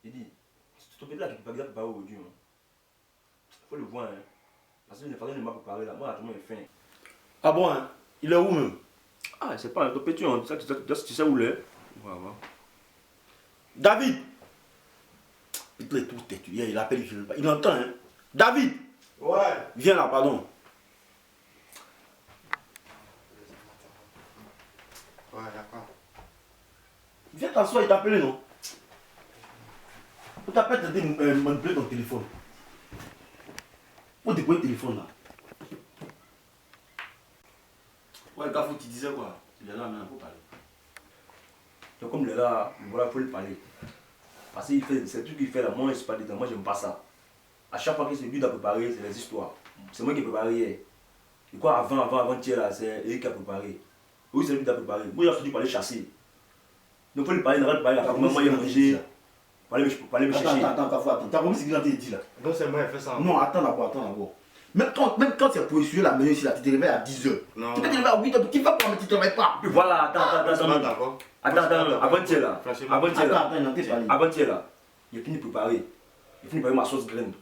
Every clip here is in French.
Il dit, ton petit là qui peut pas préparer aujourd'hui. Il faut le voir. Hein. Parce que le father ne m'a pas préparé là. Moi, tout le monde est fin. Ah bon, hein? Il est où même? Ah, c'est pas un petit, tu sais où il est. Voilà. David! Putain, il est tout têtu. Il appelle, il entend, hein? David! Ouais. Viens là, pardon. Ouais, d'accord. Viens t'asseoir, il t'a appelé, non? Il t'a pas manipuler ton téléphone. Faut déployer le téléphone là. Ouais, Gafou, tu disais quoi? Il est là maintenant pour parler. Donc, comme il est là, voilà, il faut lui parler. Parce que c'est le truc qu'il fait là, moi, c'est pas dedans. Moi, j'aime pas ça. À chaque fois que c'est lui qui a préparé, c'est les histoires. C'est moi qui ai préparé hier. Et quoi, avant-hier là, c'est lui qui a préparé. Oui, c'est lui qui a préparé. Moi, il a fini par aller chasser. Donc, il faut lui parler, il n'arrête pas de parler. Moi, il a mangé. Parler me chercher. Attends, Gafou, attends. T'as compris ce qu'il a dit là? Non, c'est moi qui ai fait ça. Non, attends d'abord. Même quand c'est pour essuyer la maison ici, là, tu te réveilles à 10h. Non. Tu peux te réveiller à 8h, tu vas pas, mais tu ne te réveilles pas. Voilà, attends. D'accord. Attends, avant-hier là. Attends, non, t'es pas libre. Avant-hier là, il a fini de préparer. Il a fini de préparer ma sauce graine.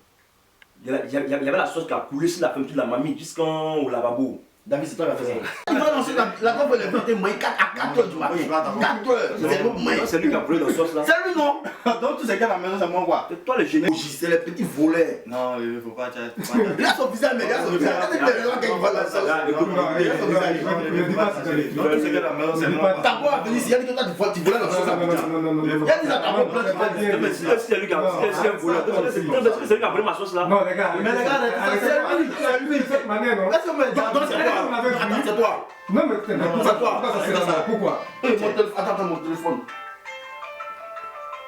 Il y avait la sauce qui a coulé sur la femme de la mamie jusqu'au lavabo. David, c'est toi qui as fait ça. Il va lancer la fois où il est venu, il 4 à 4h du matin. 4h. C'est lui qui C'est lui qui a brûlé dans la sauce là. C'est lui, non? Donc, tu sais qu'à la maison, c'est moi quoi? C'est toi le génie. C'est les petits voleurs. Non, il faut pas dire. Regarde son visage, mais regarde son visage. Regarde son visage. T'as beau venir ici, il y a dit que toi tu volais dans son visage. Il y a dit ça, t'as beau plein. C'est lui qui a volé. C'est lui qui a volé ma sauce là. Non, les gars, Mais regarde, c'est lui. de cette manière, non? Laisse-moi dire. Attends, c'est toi. Non, mais c'est toi. pourquoi ça se passe ça? Pourquoi? Attends, mon téléphone.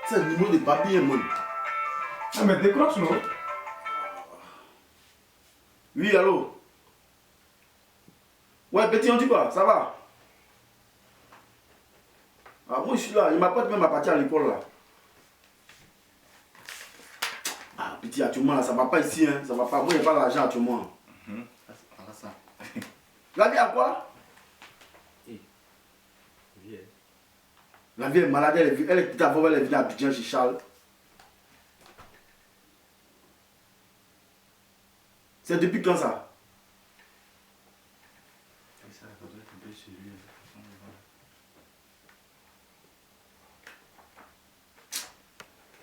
C'est le numéro de papier, mon. Ah, mais décroche, non? Oui, allô? Ouais, petit, on dit quoi? Ça va? Ah, moi je suis là, il m'a pas même à partir à l'école là. Ah, petit, actuellement là, ça va pas ici, hein. Ça va pas. Moi, il n'y a pas d'argent actuellement. La vie à quoi? La vie est malade, elle est petite avant, elle est venue à Abidjan chez Charles. C'est depuis quand ça?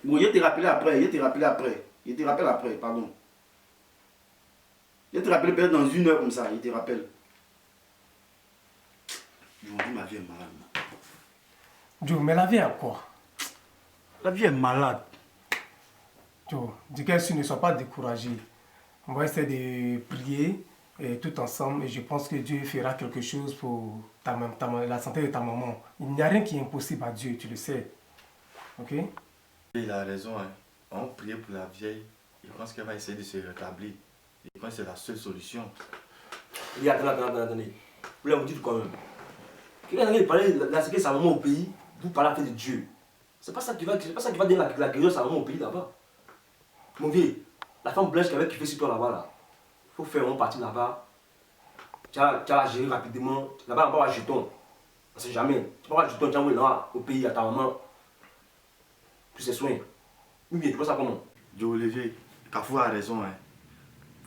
Bon, je te rappelle après, pardon. Je te rappelle peut-être dans 1 heure comme ça, je te rappelle. Aujourd'hui, ma vie est malade. Joe, mais la vie à quoi? La vie est malade. Joe, dis que ne sois pas découragé. On va essayer de prier tout ensemble et je pense que Dieu fera quelque chose pour la santé de ta maman. Il n'y a rien qui est impossible à Dieu, tu le sais. Ok? Il a raison, hein. On prie pour la vieille. Je pense qu'elle va essayer de se rétablir. Je pense que c'est la seule solution. Il y a attendez. Vous voulez vous dire quand même. Quelqu'un qui parler de la sécurité de sa maman au pays, vous parlez à fait de Dieu. C'est pas ça qui va dire la guérison de sa maman au pays là-bas. Mon vieux, la femme blanche qui fait sur toi là-bas là. Il faut faire un parti là-bas. Tu vas la gérer rapidement. Là-bas, on va avoir jeton. On ne sait jamais. Tu vas avoir jeton, tu vas envoyer là au pays à ta maman. Tous ses soins. Oui, mais tu vois ça comment? Joe Olivier, Kafou a raison, hein.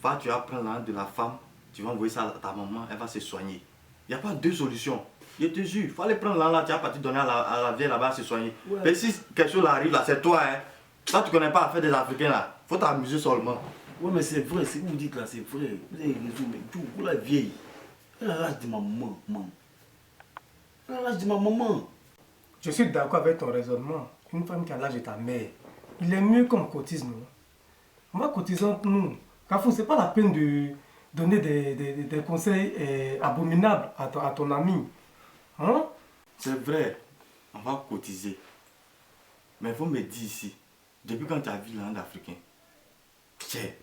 Va, tu vas prendre l'âme de la femme, tu vas envoyer ça à ta maman, elle va se soigner. Il n'y a pas 2 solutions. Je te jure, il faut aller prendre l'âme là, tu vas partir donner à la vieille là-bas à se soigner. Ouais. Mais si quelque chose arrive là, c'est toi, hein. Là, tu connais pas à faire des Africains là. Faut t'amuser seulement. Oui, mais c'est vrai, ce que vous dites là, c'est vrai. Vous avez raison, mais tout, vous la vieille. Elle a l'âge de ma maman, maman. Elle a l'âge de ma maman. Je suis d'accord avec ton raisonnement. Une femme qui a l'âge de ta mère, il est mieux qu'on cotise, nous. On va cotiser entre nous. Car ce n'est pas la peine de donner des conseils abominables à ton ami. Hein? C'est vrai, on va cotiser. Mais il faut me dire ici, depuis quand tu as vu l'Inde africain, c'est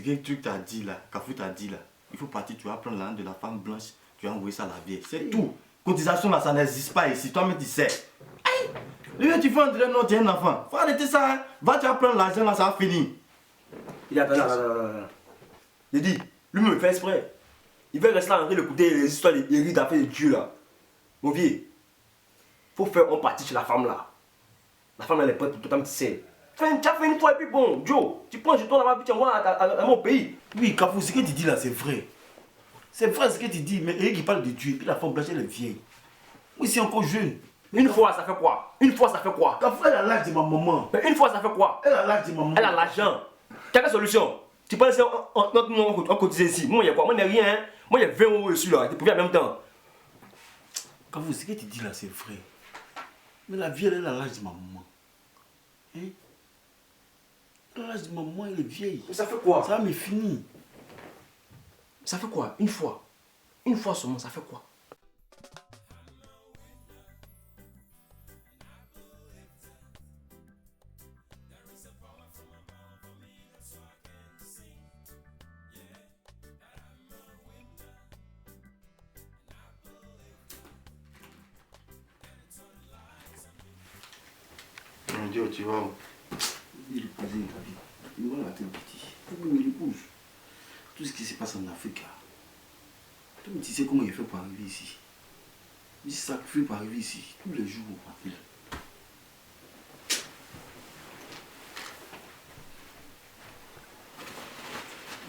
que tu t'as dit là, Kafou t'a dit là, il faut partir, tu vas prendre l'âme de la femme blanche, tu vas envoyer ça à la vieille. C'est tout. Cotisation là, ça n'existe pas ici. Toi-même tu sais. Aïe! Lui, tu fais un direct, non, tu es un enfant. Faut arrêter ça. Hein. Va, tu vas prendre l'argent là, ça va finir. Il attend là. Il dit, lui me fait exprès. Il veut rester là en train d'écouter les histoires des rites d'affaires de Dieu là. Mon vieux. faut faire un parti chez la femme là. La femme elle est prête pour tout le temps tu sais. Tu as fait une fois et puis bon, Joe, tu prends jeton là-bas puis tu envoies à mon pays. Oui, Kafou, ce que tu dis là, c'est vrai. C'est vrai ce que tu dis, mais Eric qui parle de Dieu, puis la femme blanche, elle est vieille. Oui, c'est encore jeune. Une fois ça fait quoi? Une fois ça fait quoi? Kafou, elle a l'âge de ma maman. Mais une fois ça fait quoi? Elle a l'âge de ma maman. Elle a l'argent. Quelle solution? Tu penses qu'on cotise ici? Moi, il y a quoi? Moi, il n'y a rien. Hein? Moi, il y a 20 euros dessus là. Tu peux en même temps. Kafou, ce que tu dis là, c'est vrai. Mais la vieille, elle a l'âge de ma maman. Hein? Elle a l'âge de ma maman, elle est vieille. Mais ça fait quoi? Ça m'est fini. Ça fait quoi? Une fois. Une fois seulement, ça fait quoi? Mon Dieu, tu vois. Il est posé, David. Il va la tête petit. Il épouse. Tout ce qui se passe en Afrique. Toi, tu sais comment il fait pour arriver ici. Il se sacrifie pour arriver ici. Tous les jours, on rappelle.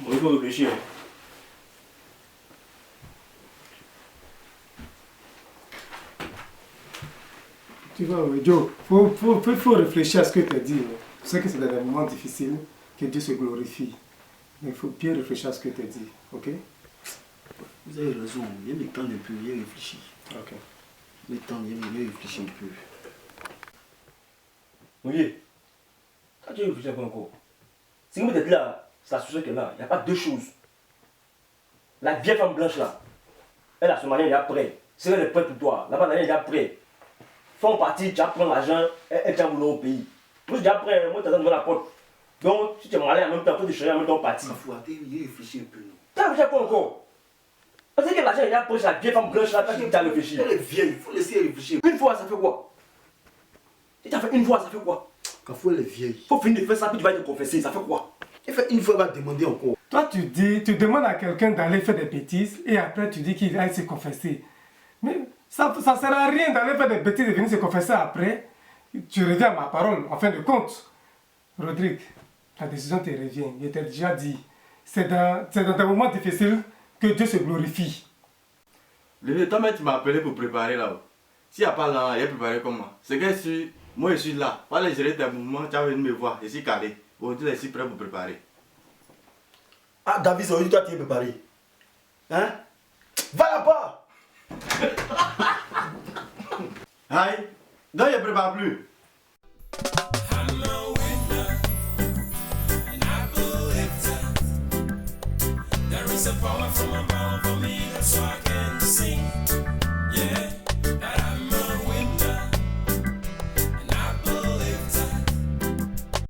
Bon, il faut réfléchir. Tu vois, Joe, faut réfléchir à ce que tu as dit. Je sais que c'est dans des moments difficiles que Dieu se glorifie. Mais il faut bien réfléchir à ce que tu as dit, ok? Vous avez raison. Il y a le temps un peu, il y a réfléchi. Ok. Le temps, il y a réfléchi un peu. Oui. Quand tu réfléchis encore. Si vous êtes là, c'est la situation qui est là. Il n'y a pas deux choses. La vieille femme blanche là, elle a son mari, elle est après. Si elle est prête pour toi, là-bas, elle est après. Fais partie, tu vas prendre l'argent, elle t'a voulu au pays. Moi, je dis après, moi, tu as devant la porte. Donc, si tu es malade en même temps, tu peux te changer en même temps parti. Il faut y réfléchir un peu. Tu as réfléchi quoi encore? Parce que l'argent est après, c'est la vieille femme blanche là, tu as réfléchi. Elle est vieille, il faut laisser réfléchir. Une fois, ça fait quoi? Si tu as fait une fois, ça fait quoi? Kafou, elle est vieille. Faut finir de faire ça, puis tu vas te confesser, ça fait quoi? Elle fait une fois, elle va demander encore. Toi, tu demandes à quelqu'un d'aller faire des bêtises et après tu dis qu'il va se confesser. Mais ça ne sert à rien d'aller faire des bêtises et venir se confesser après. Tu reviens à ma parole, en fin de compte. Rodrigue, la décision te revient. Je t'ai déjà dit. C'est dans des moments difficiles que Dieu se glorifie. Le temps, tu m'as appelé pour préparer là. S'il n'y a pas là, il est préparé comme moi. C'est que moi je suis là. Pas les gérer tes mouvements, tu as venu me voir. Je suis calé. Aujourd'hui, je suis prêt pour préparer. Ah, David, aujourd'hui, toi, tu es préparé. Hein? Va là-bas! Aïe, donc je ne prépare plus. I'm a winner, and I believe that there is a power from above for me, that's why I can sing.